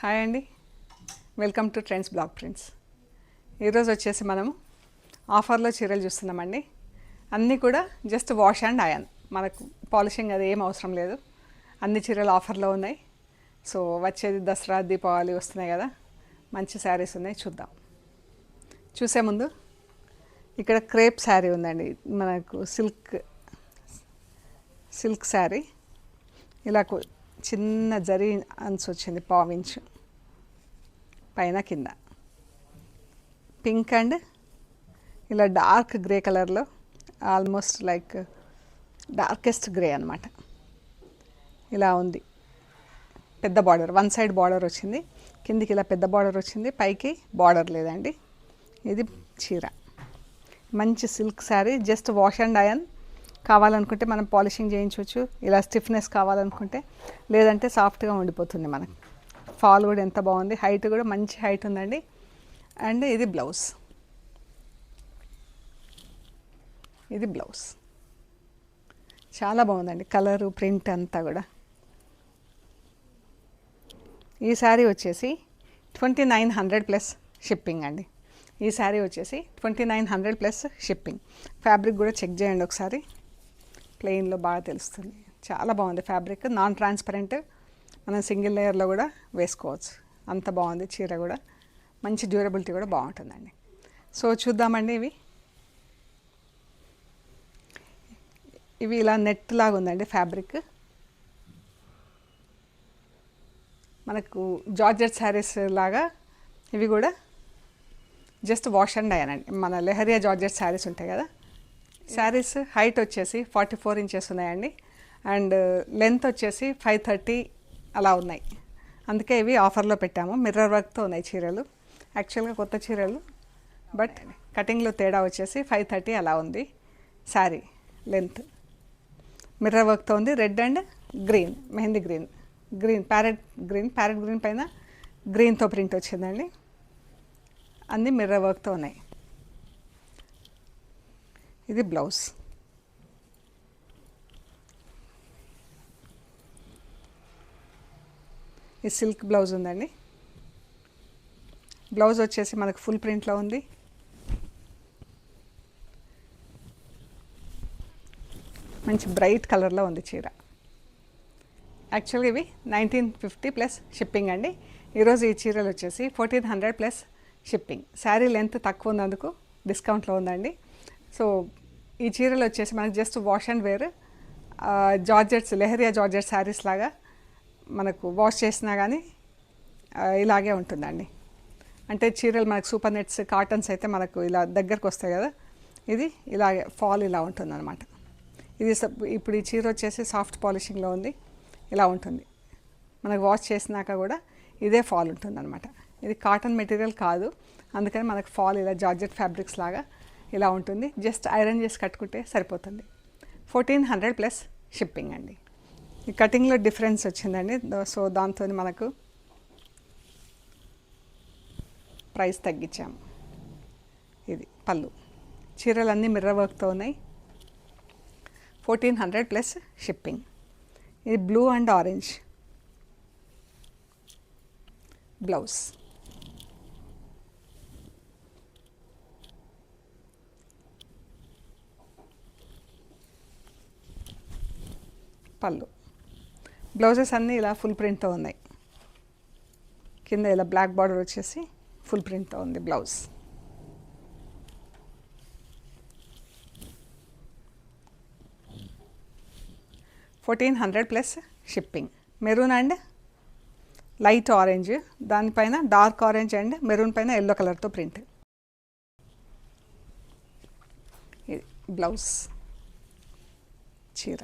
Hi అండి, welcome to trends blog prints. ఈరోజు వచ్చేసి మనము ఆఫర్లో చీరలు చూస్తున్నామండి. అన్నీ కూడా జస్ట్ వాష్ అండ్ ఐరన్, మనకు పాలిషింగ్ అది ఏం అవసరం లేదు. అన్ని చీరలు ఆఫర్లో ఉన్నాయి. సో వచ్చేది దసరా దీపావళి వస్తున్నాయి కదా, మంచి శారీస్ ఉన్నాయి, చూద్దాం. చూసే ముందు ఇక్కడ క్రేప్ శారీ ఉందండి, మనకు సిల్క్ శారీ. ఇలా చిన్న జరీ అంచు వచ్చింది, పావించు పైన కింద. పింక్ అండ్ ఇలా డార్క్ గ్రే కలర్లో, ఆల్మోస్ట్ లైక్ డార్కెస్ట్ గ్రే అనమాట. ఇలా ఉంది. పెద్ద బార్డర్, వన్ సైడ్ బార్డర్ వచ్చింది, కిందికి ఇలా పెద్ద బార్డర్ వచ్చింది, పైకి బార్డర్ లేదండి. ఇది చీర, మంచి silk sari. Just wash and iron. కావాలనుకుంటే మనం పాలిషింగ్ చేయించవచ్చు, ఇలా స్టిఫ్నెస్ కావాలనుకుంటే, లేదంటే సాఫ్ట్గా ఉండిపోతుంది మనకు. ఫాల్ కూడా ఎంత బాగుంది, హైట్ కూడా మంచి హైట్ ఉందండి. అండ్ ఇది బ్లౌజ్, చాలా బాగుందండి, కలరు ప్రింట్ అంతా కూడా. ఈ శారీ వచ్చేసి 2900 ప్లస్ షిప్పింగ్ అండి. ఈ శారీ వచ్చేసి 2900 ప్లస్ షిప్పింగ్. ఫ్యాబ్రిక్ కూడా చెక్ చేయండి ఒకసారి, ప్లెయిన్లో బాగా తెలుస్తుంది. చాలా బాగుంది ఫ్యాబ్రిక్, నాన్ ట్రాన్స్పరెంట్. మనం సింగిల్ లేయర్లో కూడా వేసుకోవచ్చు, అంత బాగుంది చీర కూడా. మంచి డ్యూరబిలిటీ కూడా బాగుంటుందండి. సో చూద్దామండి. ఇవి ఇలా నెట్ లాగా ఉందండి ఫ్యాబ్రిక్. మనకు జార్జెట్ శారీస్ లాగా ఇవి కూడా జస్ట్ వాష్ అండ్ ఐరన్ అండి. మన లెహరియా జార్జెట్ శారీస్ ఉంటాయి కదా, శారీస్ హైట్ వచ్చేసి 44 ఇంచెస్ ఉన్నాయండి. అండ్ లెంత్ వచ్చేసి 530 అలా ఉన్నాయి. అందుకే ఇవి ఆఫర్లో పెట్టాము. మిర్రర్ వర్క్తో ఉన్నాయి చీరలు, యాక్చువల్గా కొత్త చీరలు, బట్ కటింగ్లో తేడా వచ్చేసి 530 అలా ఉంది. శారీ లెంత్ మిర్రర్ వర్క్తో ఉంది. Red and green, mehndi green, parrot green పైన గ్రీన్తో ప్రింట్ వచ్చిందండి. అన్నీ మిర్రర్ వర్క్తో ఉన్నాయి. ఇది బ్లౌజ్. ఈ సిల్క్ బ్లౌజ్ ఉందండి. బ్లౌజ్ వచ్చేసి మనకు ఫుల్ ప్రింట్లో ఉంది. మంచి బ్రైట్ కలర్లో ఉంది చీర. యాక్చువల్గా ఇవి 1950 ప్లస్ షిప్పింగ్ అండి. ఈరోజు ఈ చీరలు వచ్చేసి 1400 ప్లస్ షిప్పింగ్. శారీ లెంత్ తక్కువ ఉన్నందుకు డిస్కౌంట్లో ఉందండి. సో ఈ చీరలు వచ్చేసి మనకు just wash and wear, georgettes, lehariya georgette saris లాగా మనకు వాష్ చేసినా కానీ ఇలాగే ఉంటుందండి. అంటే చీరలు మనకు సూపర్ నెట్స్, కాటన్స్ అయితే మనకు ఇలా దగ్గరకు వస్తాయి కదా, ఇది ఇలాగే ఫాల్ ఇలా ఉంటుంది అనమాట. ఇది ఇప్పుడు ఈ చీర వచ్చేసి సాఫ్ట్ పాలిషింగ్లో ఉంది, ఇలా ఉంటుంది. మనకు వాష్ చేసినాక కూడా ఇదే ఫాల్ ఉంటుంది అనమాట. ఇది కాటన్ మెటీరియల్ కాదు, అందుకని మనకు ఫాల్ ఇలా జార్జెట్ ఫ్యాబ్రిక్స్ లాగా ఇలా ఉంటుంది. జస్ట్ ఐరన్ చేసి కట్టుకుంటే సరిపోతుంది. 1400 ప్లస్ షిప్పింగ్ అండి. ఈ కటింగ్లో డిఫరెన్స్ వచ్చిందండి, సో దాంతో మనకు ప్రైస్ తగ్గించాము. ఇది పళ్ళు. చీరలన్నీ మిర్రర్ వర్క్తో ఉన్నాయి. 1400 ప్లస్ షిప్పింగ్. ఇది బ్లూ అండ్ ఆరెంజ్ బ్లౌజ్. పళ్ళు. బ్లౌజెస్ అన్నీ ఇలా ఫుల్ ప్రింట్తో ఉన్నాయి. కింద ఇలా బ్లాక్ బార్డర్ వచ్చేసి ఫుల్ ప్రింట్తో ఉంది blouse. $1400 plus shipping. Maroon and light orange, దానిపైన డార్క్ ఆరెంజ్ అండ్ మెరూన్ పైన ఎల్లో కలర్తో ప్రింట్. ఇది బ్లౌజ్, చీర,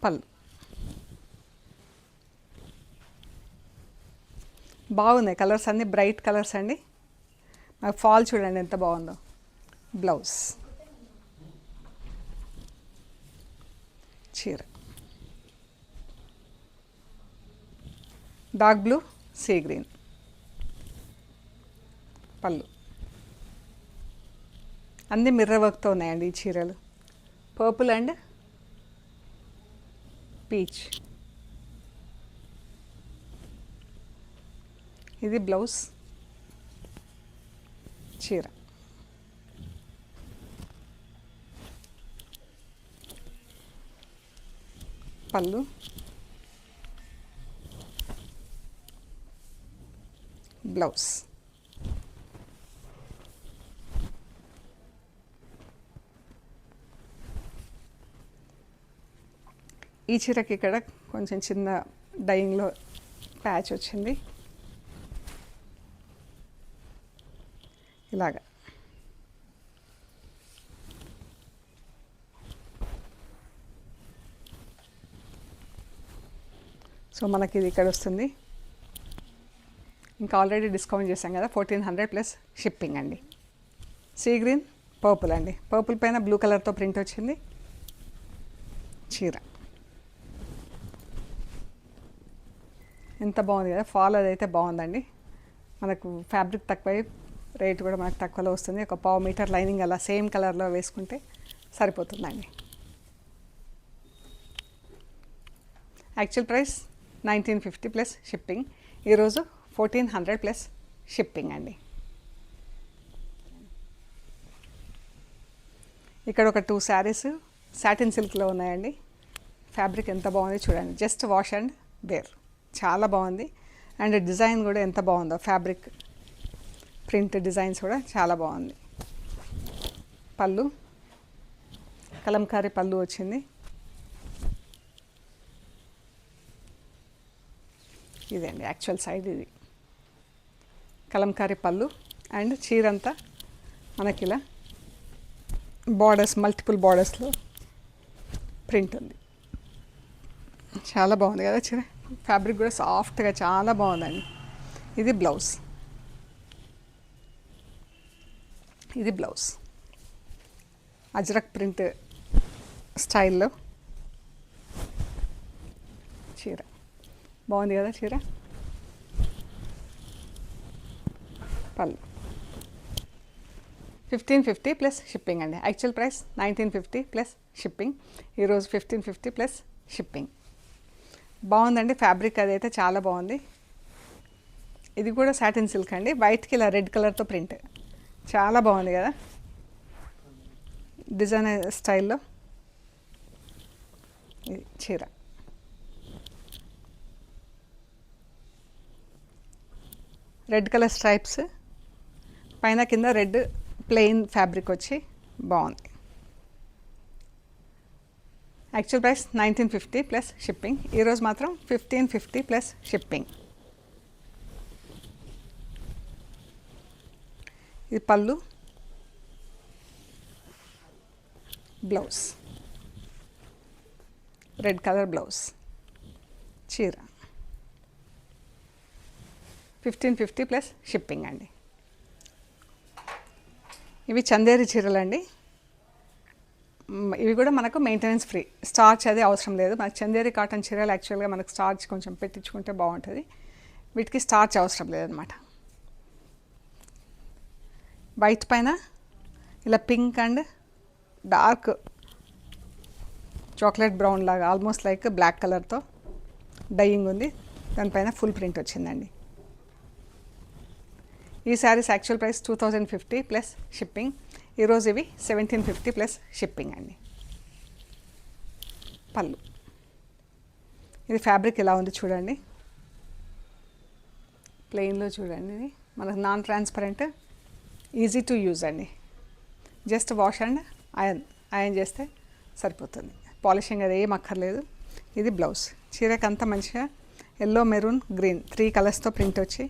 పళ్ళు. బాగున్నాయి కలర్స్ అన్నీ, బ్రైట్ కలర్స్ అండి. మాకు ఫాల్ చూడండి ఎంత బాగుందో. బ్లౌజ్, చీర, డార్క్ బ్లూ, సీ గ్రీన్, పళ్ళు. అన్నీ మిర్రర్ వర్క్తో ఉన్నాయండి ఈ చీరలు. పర్పుల్ అండ్ పీచ్ ఇది బ్లౌజ్, చీర. పళ్ళు, బ్లౌజ్. ఈ చీరకి ఇక్కడ కొంచెం చిన్న డైయింగ్లో ప్యాచ్ వచ్చింది ఇలాగా. సో మనకి ఇది ఇక్కడ వస్తుంది. ఇంకా ఆల్రెడీ డిస్కౌంట్ చేశాం కదా, 1400 ప్లస్ షిప్పింగ్ అండి. సీ గ్రీన్, పర్పుల్ అండి. పర్పుల్ పైన బ్లూ కలర్తో ప్రింట్ వచ్చింది చీర. ఎంత బాగుంది కదా, ఫాల్ అదైతే బాగుందండి. మనకు ఫ్యాబ్రిక్ తక్కువ, రేట్ కూడా మనకు తక్కువలో వస్తుంది. ఒక 1/2 మీటర్ లైనింగ్ అలా సేమ్ కలర్లో వేసుకుంటే సరిపోతుందండి. Actual price 1950 plus shipping. ఈరోజు 1400 ప్లస్ షిప్పింగ్ అండి. ఇక్కడ ఒక 2 శారీస్ సాటిన్ సిల్క్లో ఉన్నాయండి. ఫ్యాబ్రిక్ ఎంత బాగుంది చూడండి, జస్ట్ వాష్ అండ్ వేర్. చాలా బాగుంది. అండ్ డిజైన్ కూడా ఎంత బాగుందో, ఫ్యాబ్రిక్ ప్రింట్ డిజైన్స్ కూడా చాలా బాగుంది. పళ్ళు, కలంకారీ పళ్ళు వచ్చింది. ఇదండి యాక్చువల్ సైడ్, ఇది కలంకారీ పళ్ళు. అండ్ చీరంతా మనకి ఇలా బార్డర్స్, మల్టిపుల్ బార్డర్స్లో ప్రింట్ ఉంది. చాలా బాగుంది కదా చీర. ఫ్యాబ్రిక్ కూడా సాఫ్ట్గా చాలా బాగుందండి. ఇది బ్లౌజ్, ఇది బ్లౌజ్ అజ్రక్ ప్రింట్ స్టైల్లో చీర. బాగుంది కదా చీర. పళ్ళు 1550 ప్లస్ షిప్పింగ్ అండి. Actual price 1950 plus shipping. ఈరోజు 1550 ప్లస్ షిప్పింగ్. బాగుందండి ఫ్యాబ్రిక్, అదైతే చాలా బాగుంది. ఇది కూడా సాటిన్ సిల్క్ అండి. వైట్కి ఇలా రెడ్ కలర్తో ప్రింట్, చాలా బాగుంది కదా డిజైన్ స్టైల్లో. ఇది చీర. రెడ్ కలర్ స్ట్రైప్స్ పైన, కింద రెడ్ ప్లెయిన్ ఫ్యాబ్రిక్ వచ్చి బాగుంది. Actual price 1950 plus shipping. ఈరోజు మాత్రం 1550 ప్లస్ షిప్పింగ్. ఇది పళ్ళు, బ్లౌజ్, రెడ్ కలర్ బ్లౌజ్, చీర. 1550 ప్లస్ షిప్పింగ్ అండి. ఇవి చందేరి చీరలండి. ఇవి కూడా మనకు మెయింటెనెన్స్ ఫ్రీ, స్టార్చ్ అది అవసరం లేదు. మనకు చందేరి కాటన్ చీరలు యాక్చువల్గా మనకు స్టార్చ్ కొంచెం పెట్టించుకుంటే బాగుంటుంది. వీటికి స్టార్చ్ అవసరం లేదనమాట. వైట్ పైన ఇలా pink and dark chocolate brown లాగా, ఆల్మోస్ట్ లైక్ బ్లాక్ కలర్తో డైయింగ్ ఉంది. దానిపైన ఫుల్ ప్రింట్ వచ్చిందండి. ఈ saris actual price 2050 plus shipping. ఈరోజు ఇవి 1750 ప్లస్ షిప్పింగ్ అండి. పళ్ళు, ఇది ఫ్యాబ్రిక్ ఇలా ఉంది చూడండి, ప్లెయిన్లో చూడండి. ఇది మనకు non transparent, easy to use అండి. జస్ట్ వాష్ అండ్ ఐరన్ చేస్తే సరిపోతుంది. పాలిషింగ్ అది ఏం అక్కర్లేదు. ఇది బ్లౌజ్. చీరకంతా మంచిగా ఎల్లో, మెరూన్, గ్రీన్ 3 కలర్స్తో ప్రింట్ వచ్చి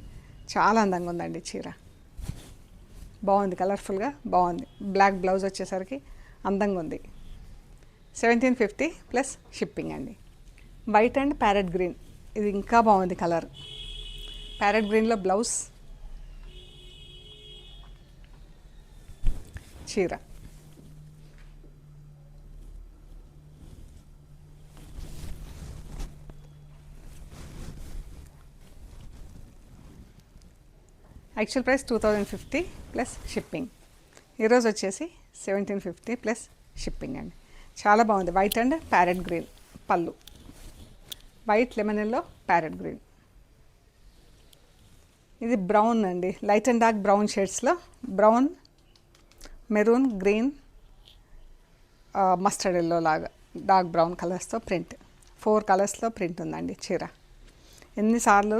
చాలా అందంగా ఉందండి చీర. బాగుంది, కలర్ఫుల్గా బాగుంది. బ్లాక్ బ్లౌజ్ వచ్చేసరికి అందంగా ఉంది. 1750 ప్లస్ షిప్పింగ్ అండి. వైట్ అండ్ ప్యారెట్ గ్రీన్, ఇది ఇంకా బాగుంది కలర్. ప్యారెట్ గ్రీన్లో బ్లౌజ్, చీర. Actual price 2050 plus shipping. ఈరోజు వచ్చేసి 1750 ప్లస్ షిప్పింగ్ అండి. చాలా బాగుంది. వైట్ అండ్ ప్యారెట్ గ్రీన్ పళ్ళు, white lemon yellow parrot green. ఇది బ్రౌన్ అండి, లైట్ అండ్ డార్క్ బ్రౌన్ షేడ్స్లో brown, maroon, green, mustard yellow లాగా డార్క్ బ్రౌన్ కలర్స్తో ప్రింట్. 4 కలర్స్లో ప్రింట్ ఉందండి చీర. ఎన్నిసార్లు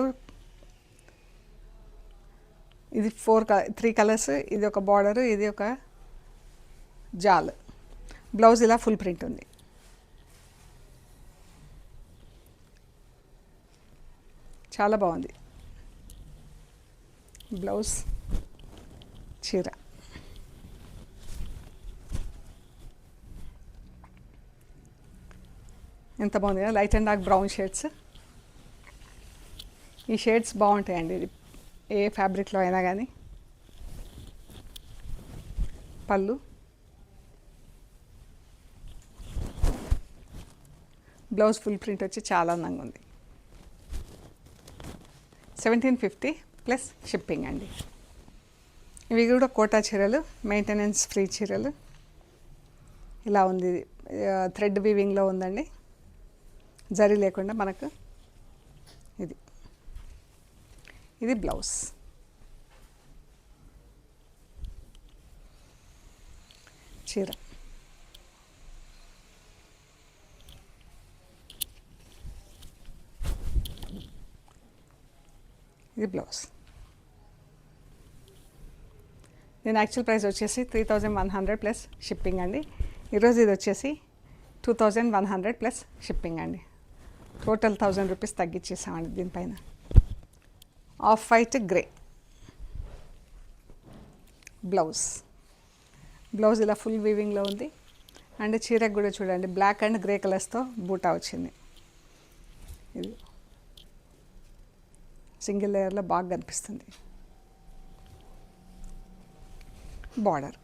ఇది 3 కలర్స్, ఇది ఒక బార్డరు, ఇది ఒక జాల్. బ్లౌజ్ ఇలా ఫుల్ ప్రింట్ ఉంది. చాలా బాగుంది బ్లౌజ్, చీర. ఎంత బాగుంది కదా, light and dark brown shades. ఈ షేడ్స్ బాగుంటాయండి, ఇది ఏ ఫ్యాబ్రిక్లో అయినా కానీ. పళ్ళు, బ్లౌజ్ ఫుల్ ప్రింట్ వచ్చి చాలా అందంగా ఉంది. 1750 ప్లస్ షిప్పింగ్ అండి. ఇవి కూడా కోటా చీరలు, మెయింటెనెన్స్ ఫ్రీ చీరలు. ఇలా ఉంది, థ్రెడ్ వీవింగ్లో ఉందండి, జరీ లేకుండా మనకు. ఇది బ్లౌజ్. చీర ఇది బ్లౌజ్. నేను యాక్చువల్ ప్రైస్ వచ్చేసి 3100 ప్లస్ షిప్పింగ్ అండి. ఈరోజు ఇది వచ్చేసి 2100 ప్లస్ షిప్పింగ్ అండి. టోటల్ 1000 రూపీస్ తగ్గించేసామండి దీనిపైన. Off white grey blouse. Blouse ఇలా ఫుల్ వీవింగ్లో ఉంది. అండ్ చీరకు కూడా చూడండి, బ్లాక్ అండ్ గ్రే కలర్స్తో బూటా వచ్చింది. ఇది సింగిల్ లేయర్లో బాగా కనిపిస్తుంది. బార్డర్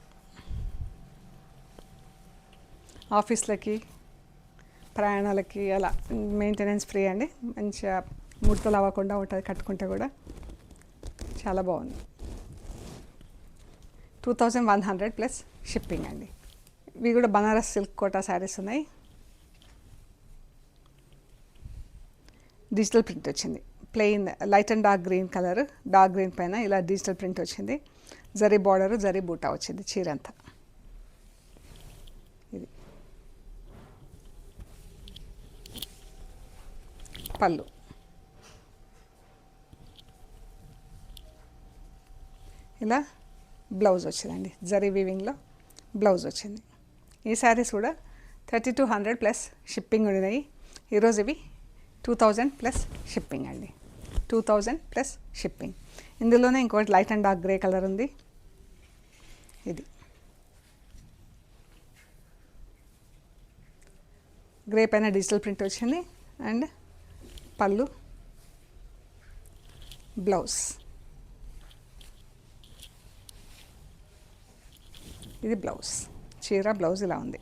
ఆఫీస్లకి, ప్రయాణాలకి అలా మెయింటెనెన్స్ ఫ్రీ అండి. మంచిగా ముడతలు అవ్వకుండా ఉంటుంది, కట్టుకుంటే కూడా చాలా బాగుంది. 2100 ప్లస్ షిప్పింగ్ అండి. ఇవి కూడా బనారస్ సిల్క్ కోటా శారీస్ ఉన్నాయి. డిజిటల్ ప్రింట్ వచ్చింది, plain light and dark green colour, dark green పైన ఇలా డిజిటల్ ప్రింట్ వచ్చింది. జరీ బార్డరు, జరీ బూటా వచ్చింది చీర అంతా. ఇది పళ్ళు. ఇలా బ్లౌజ్ వచ్చిందండి, జరీ వీవింగ్లో బ్లౌజ్ వచ్చింది. ఈ శారీస్ కూడా 3200 ప్లస్ షిప్పింగ్ ఉన్నాయి. ఈరోజు ఇవి 2000 ప్లస్ షిప్పింగ్ అండి. 2000 ప్లస్ షిప్పింగ్. ఇందులోనే ఇంకోటి light and dark grey colour ఉంది. ఇది గ్రే పైన డిజిటల్ ప్రింట్ వచ్చింది. అండ్ పళ్ళు, బ్లౌజ్. ఇది బ్లౌజ్. చీర బ్లౌజ్ ఇలా ఉంది.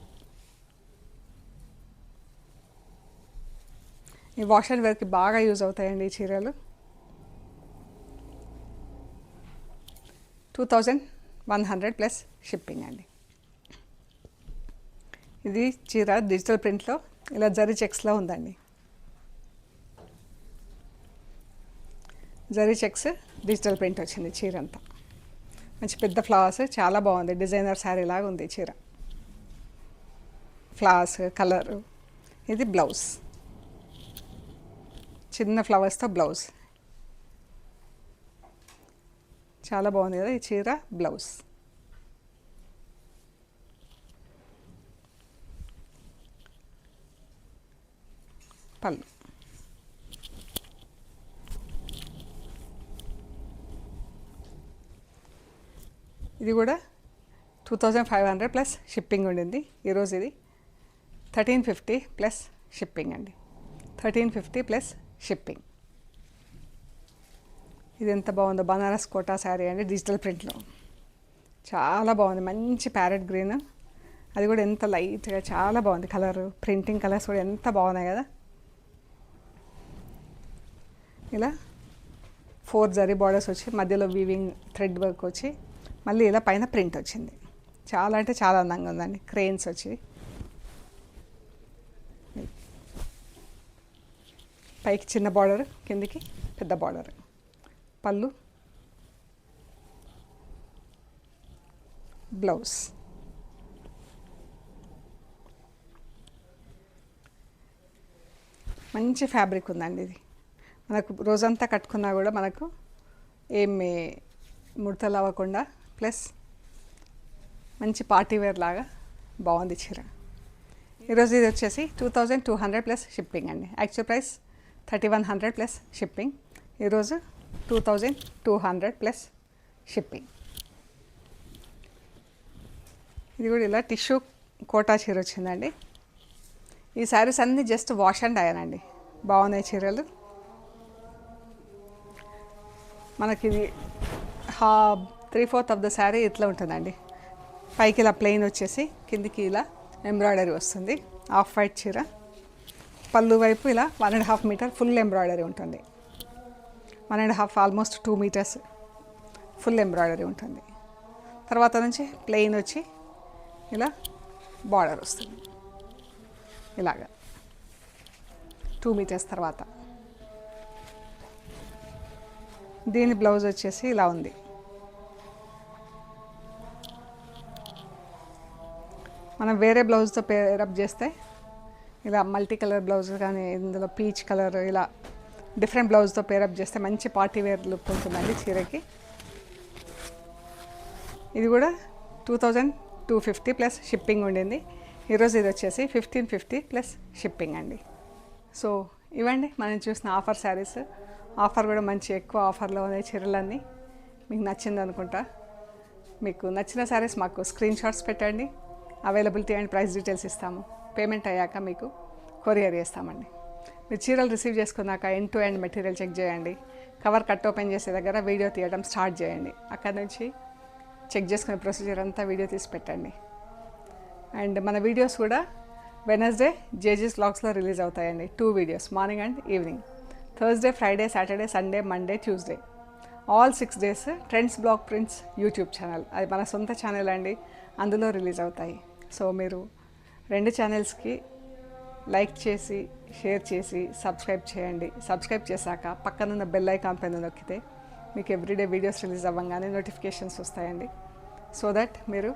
ఈ వాష్ అండ్ వేర్కి బాగా యూజ్ అవుతాయండి ఈ చీరలు. 2100 ప్లస్ షిప్పింగ్ అండి. ఇది చీర డిజిటల్ ప్రింట్లో ఇలా జరీ చెక్స్లో ఉందండి. జరీ చెక్స్, డిజిటల్ ప్రింట్ వచ్చింది చీర అంతా. మంచి పెద్ద ఫ్లవర్స్, చాలా బాగుంది, డిజైనర్ శారీ లాగా ఉంది చీర. Flowers colour. ఇది బ్లౌజ్, చిన్న ఫ్లవర్స్తో బ్లౌజ్. చాలా బాగుంది కదా ఈ చీర బ్లౌజ్. పళ్ళు. ఇది కూడా 2500 ప్లస్ షిప్పింగ్ ఉండింది. ఈరోజు ఇది 1350 ప్లస్ షిప్పింగ్ అండి. 1350 ప్లస్ షిప్పింగ్. ఇది ఎంత బాగుందో, బనారస్ కోటా శారీ అండి, డిజిటల్ ప్రింట్లో చాలా బాగుంది. మంచి ప్యారెట్ గ్రీన్, అది కూడా ఎంత లైట్గా చాలా బాగుంది కలర్. ప్రింటింగ్ కలర్స్ కూడా ఎంత బాగున్నాయి కదా. ఇలా 4 జరీ బార్డర్స్ వచ్చి మధ్యలో వీవింగ్ థ్రెడ్ వర్క్ వచ్చి మళ్ళీ ఇలా పైన ప్రింట్ వచ్చింది. చాలా అంటే చాలా అందంగా ఉందండి. క్రెయిన్స్ వచ్చి పైకి చిన్న బార్డర్, కిందికి పెద్ద బార్డర్. పళ్ళు, బ్లౌజ్. మంచి ఫ్యాబ్రిక్ ఉందండి ఇది. మనకు రోజంతా కట్టుకున్నా కూడా మనకు ఏమి ముడతలు అవ్వకుండా, ప్లస్ మంచి పార్టీ వేర్ లాగా బాగుంది చీర. ఈరోజు ఇది వచ్చేసి 2200 ప్లస్ షిప్పింగ్ అండి. Actual price 3100 plus shipping. ఈరోజు 2200 ప్లస్ షిప్పింగ్. ఇది కూడా ఇలా టిష్యూ కోటా చీర వచ్చిందండి. ఈ శారీస్ అన్నీ జస్ట్ వాష్ అండ్ అయన్ అండి. బాగున్నాయి చీరలు. మనకి ఇది 3/4 ఆఫ్ ద శారీ ఇట్లా ఉంటుందండి. పైకి ఇలా ప్లెయిన్ వచ్చేసి కిందికి ఇలా ఎంబ్రాయిడరీ వస్తుంది. ఆఫ్ వైట్ చీర. పళ్ళు వైపు ఇలా 1.5 మీటర్ ఫుల్ ఎంబ్రాయిడరీ ఉంటుంది. 1.5 ఆల్మోస్ట్ 2 మీటర్స్ ఫుల్ ఎంబ్రాయిడరీ ఉంటుంది. తర్వాత నుంచి ప్లెయిన్ వచ్చి ఇలా బార్డర్ వస్తుంది ఇలాగా 2 మీటర్స్. తర్వాత దీని బ్లౌజ్ వచ్చేసి ఇలా ఉంది. మనం వేరే బ్లౌజ్తో పేరప్ చేస్తే ఇలా మల్టీ కలర్ బ్లౌజ్ కానీ ఇందులో పీచ్ కలర్ ఇలా డిఫరెంట్ బ్లౌజ్తో పేరప్ చేస్తే మంచి పార్టీ వేర్ లుక్ ఉంటుందండి చీరకి. ఇది కూడా 2250 ప్లస్ షిప్పింగ్ ఉండింది. ఈరోజు ఇది వచ్చేసి 1550 ప్లస్ షిప్పింగ్ అండి. సో ఇవ్వండి మనం చూసిన ఆఫర్ శారీస్. ఆఫర్ కూడా మంచి ఎక్కువ ఆఫర్లో ఉన్నాయి చీరలన్నీ. మీకు నచ్చింది అనుకుంటా. మీకు నచ్చిన శారీస్ మాకు స్క్రీన్ షాట్స్ పెట్టండి. అవైలబిలిటీ అండ్ ప్రైస్ డీటెయిల్స్ ఇస్తాము. పేమెంట్ అయ్యాక మీకు కొరియర్ చేస్తామండి. మీరు చీరలు రిసీవ్ చేసుకున్నాక end to end material check చేయండి. కవర్ కట్ ఓపెన్ చేసే దగ్గర వీడియో తీయడం స్టార్ట్ చేయండి. అక్కడ నుంచి చెక్ చేసుకునే ప్రొసీజర్ అంతా వీడియో తీసి పెట్టండి. అండ్ మన వీడియోస్ కూడా వెనస్డే జేజీస్ వ్లాగ్స్లో రిలీజ్ అవుతాయండి. 2 videos, morning and evening. Thursday, Friday, Saturday, Sunday, Monday, Tuesday, all 6 days trends block prints YouTube channel, అది మన సొంత ఛానల్ అండి, అందులో రిలీజ్ అవుతాయి. సో మీరు 2 ఛానల్స్కి లైక్ చేసి, షేర్ చేసి, సబ్స్క్రైబ్ చేయండి. సబ్స్క్రైబ్ చేశాక పక్కనున్న బెల్ ఐకాన్ పైన నొక్కితే మీకు ఎవ్రీడే వీడియోస్ రిలీజ్ అవ్వగానే నోటిఫికేషన్స్ వస్తాయండి. సో దట్ మీరు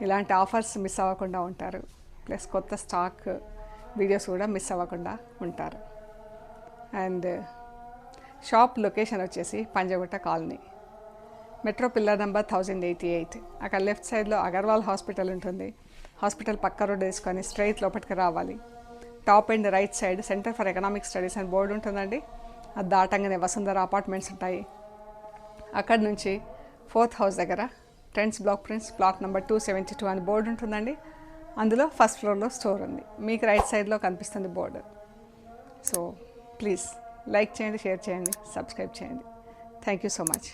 ఇలాంటి ఆఫర్స్ మిస్ అవ్వకుండా ఉంటారు. ప్లస్ కొత్త స్టాక్ వీడియోస్ కూడా మిస్ అవ్వకుండా ఉంటారు. అండ్ షాప్ లొకేషన్ వచ్చేసి Panjagutta colony, metro pillar number 1088. అక్కడ లెఫ్ట్ సైడ్లో అగర్వాల్ హాస్పిటల్ ఉంటుంది. హాస్పిటల్ పక్క రోడ్ వేసుకొని స్ట్రైట్ లోపలికి రావాలి. Top and right side centre for economic studies అని బోర్డు ఉంటుందండి. అది దాటంగానే వసుంధర అపార్ట్మెంట్స్ ఉంటాయి. అక్కడ నుంచి 4th హౌస్ దగ్గర trends block prints plot number 272 అని బోర్డు ఉంటుందండి. అందులో ఫస్ట్ ఫ్లోర్లో స్టోర్ ఉంది. మీకు రైట్ సైడ్లో కనిపిస్తుంది బోర్డు. సో ప్లీజ్ లైక్ చేయండి, షేర్ చేయండి, సబ్స్క్రైబ్ చేయండి. Thank you so much.